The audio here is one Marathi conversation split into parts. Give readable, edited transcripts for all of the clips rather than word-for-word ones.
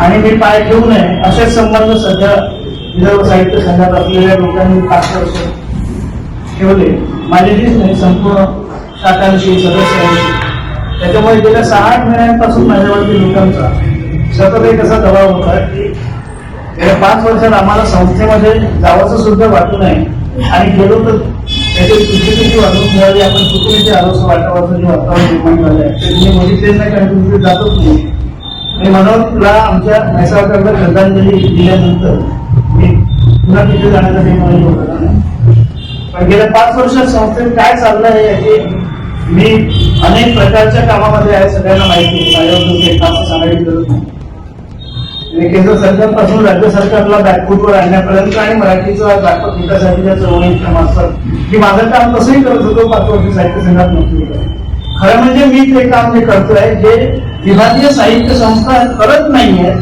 आणि मी पाय ठेवू नये असेच संबंध सध्या विदर्भ साहित्य संघात असलेल्या लोकांनी 5 वर्ष ठेवले. माझ्याशीच नाही, संपूर्ण शाखांशी सदस्यांशी. त्याच्यामुळे गेल्या 6-8 महिन्यांपासून माझ्यावरती लोकांचा सतत एक असा दबाव होता की गेल्या 5 वर्षात आम्हाला संस्थेमध्ये जावंसं सुद्धा वाटू नये आणि गेलो तर त्याची चुकीची वागणूक मिळाली, आपण चुकीचे आलोच वाटावरचं जे वातावरण निर्माण झालं आहे ते तुम्ही बघितलेच नाही, कारण तुम्ही जातच नाही. मी मनोजला आमच्या म्हैसाळकरला श्रद्धांजली दिल्यानंतर मी पुन्हा तिथे जाण्यासाठी मला होता नाही. पण गेल्या 5 वर्षात संस्थेत काय चाललं आहे याची मी अनेक प्रकारच्या कामामध्ये आहे, सगळ्यांना माहिती आहे. माझ्याबद्दल एक काम सांगायची गरज नाही. केंद्र सरकारपासून राज्य सरकारला बॅकफूटवर आणण्यापर्यंत आणि मराठीचा व्यापक विकासाच्या चळवळीच्या मार्फत की माझं काम कसंही करत होतो 5 वर्ष साहित्य संघात नव्हतं. खरं म्हणजे मी ते काम जे करतोय जे विभागीय साहित्य संस्था करत नाहीये,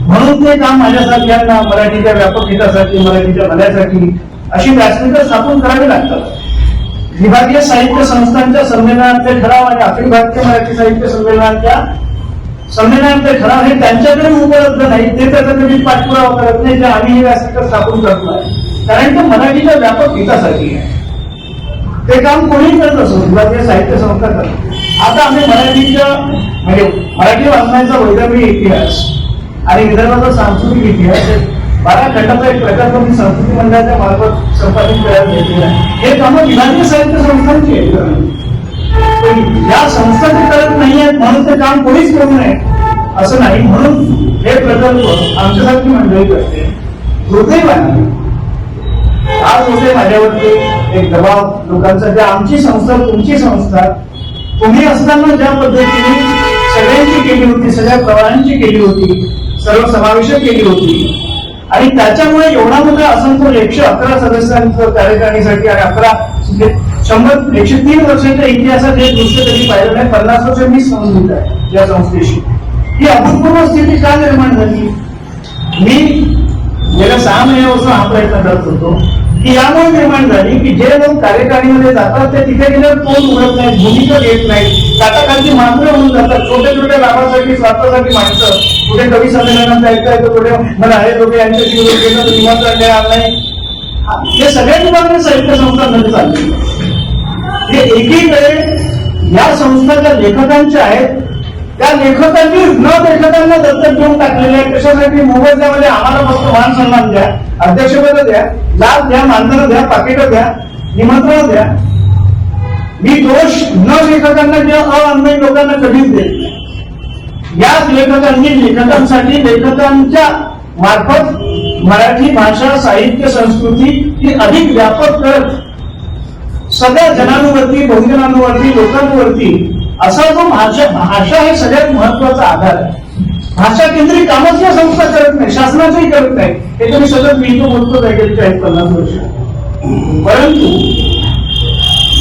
म्हणून ते काम माझ्यासारख्यांना मराठीच्या व्यापक हितासाठी, मराठीच्या भल्यासाठी अशी व्यासपीठं स्थापन करावी लागतात. विभागीय साहित्य संस्थांच्या संमेलनातले ठराव आणि अखिल भारतीय मराठी साहित्य संमेलनाच्या संमेलनातले ठराव हे त्यांच्याकडे उपलब्ध नाही, ते त्याचा कधी पाठपुरावा करत नाही, जे आम्ही हे व्यासपीठ स्थापन करतो आहे. कारण ते मराठीच्या व्यापक विकासासाठी आहे. ते काम कोणी करत असो, विभागीय साहित्य संस्था करतो. आता आम्ही मराठीच्या म्हणजे मराठी वाचनाचा वैदर्भीय इतिहास आणि विदर्भाचा सांस्कृतिक इतिहास 12 खंडाचा एक प्रकल्प मी संस्कृती मंडळाच्या मार्फत संपादित करायला घेतलेला आहे. हे कामं विभागीय साहित्य संस्थांची आहेत. या संस्था ते करत नाहीयेत म्हणून ते काम कोणीच करू नये असं नाही. म्हणून हे प्रकल्प आमच्यासारखी मंडळी करते. दुर्दैवाने आज होते माझ्यावरती एक दबाव लोकांचा, ज्या आमची संस्था, तुमची संस्था, तुम्ही असताना ज्या पद्धतीने सगळ्यांची केली होती, सगळ्या प्रवाहांची केली होती, सर्व समावेशक केली होती आणि त्याच्यामुळे एवढा मोठा असंख्य 111 सदस्यांचं कार्यकारिणीसाठी आणि 103 वर्षाच्या इतिहासात हे दृश्य कधी पाहिलं नाही. 50 वर्ष मी संबंधित आहे या संस्थेशी. ही अभूतपूर्व स्थिती का निर्माण झाली? मी गेल्या 6 महिन्यापासून हा प्रयत्न करत होतो की यामुळे निर्माण झाली की जे लोक कार्यकारिणीमध्ये जातात ते तिथे गेल्यावर तोंड उघडत नाहीत, भूमिका घेत नाहीत, काटाखालची मात्र होऊन जातात. छोट्या छोट्या लाभासाठी, स्वार्थासाठी माणसं कुठे कवी संमेलनात ऐकता येतं, कुठे मला हे लोक यांच्याशी निमंत्रण द्यायला नाही. हे सगळ्या विभागीय साहित्य संस्थांमध्ये चालले. हे एकीकडे या संस्था ज्या लेखकांच्या आहेत त्या लेखकांनी न लेखकांना दत्तक घेऊन टाकलेले आहे. कशासाठी? मोबदल्यामध्ये आम्हाला फक्त मान सन्मान द्या, अध्यक्षपद द्या, लाभ द्या, मानधन द्या, पाकिटं द्या, निमंत्रण द्या. मी दोष न लेखकांना किंवा अअन्वयी लोकांना कधीच देत नाही. याच लेखकांनी लेखकांसाठी लेखकांच्या मार्फत मराठी भाषा, साहित्य, संस्कृती ही अधिक व्यापक करत सगळ्या जनांवरती, बहुजनांवरती, लोकांवरती असा जो भाषा हे सगळ्यात महत्वाचा आधार आहे. भाषा केंद्रित कामच या संस्था करत नाही, शासनाचंही करत नाही. हे तुम्ही सतत मी तो बोलतो गेली 40-50 वर्ष. परंतु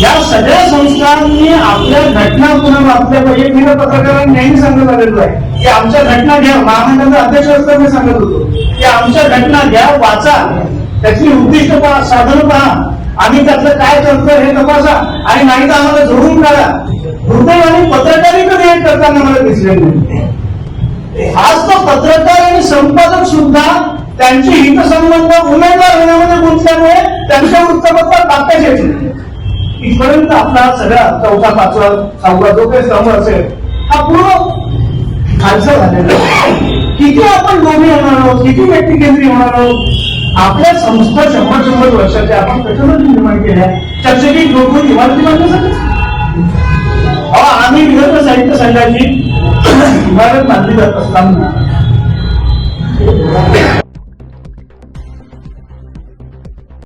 या सगळ्या संस्थांनी आपल्या घटना पुन्हा आपल्या वैयक्तिक पत्रकारांनी नेहमी सांगत आलेलो आहे की आमच्या घटना घ्या. महामंडळाचा अध्यक्ष असताना मी सांगत होतो की आमच्या घटना घ्या, वाचा, त्याची उद्दिष्ट पहा, साधन पहा, आम्ही त्यातलं काय करतो हे तपासा आणि नाही तर आम्हाला जोडून काढा. दुर्दैवाने पत्रकारी कधी हे करताना मला दिसले नाही. आज तो पत्रकार आणि संपादक सुद्धा त्यांची हितसंबंध उमेदवार होण्यामध्ये गुंतल्यामुळे त्यांच्या वृत्तपत्रात टाकायचे येते. इथपर्यंत आपला सगळा 4था, 5वा, 6वा जो काही स्तंभ असेल हा पूर्ण खालचा झालेला. किती आपण लोभी होणार आहोत, किती व्यक्ती केंद्रीय होणार आहोत. आपल्या संस्था 100 वर्षाच्या आपण कशामध्ये निर्माण केल्या? चर्चेची लोकून इमारती बांधण्यासाठी. आम्ही विदर्भ साहित्य संघाची इमारत बांधली जात असताना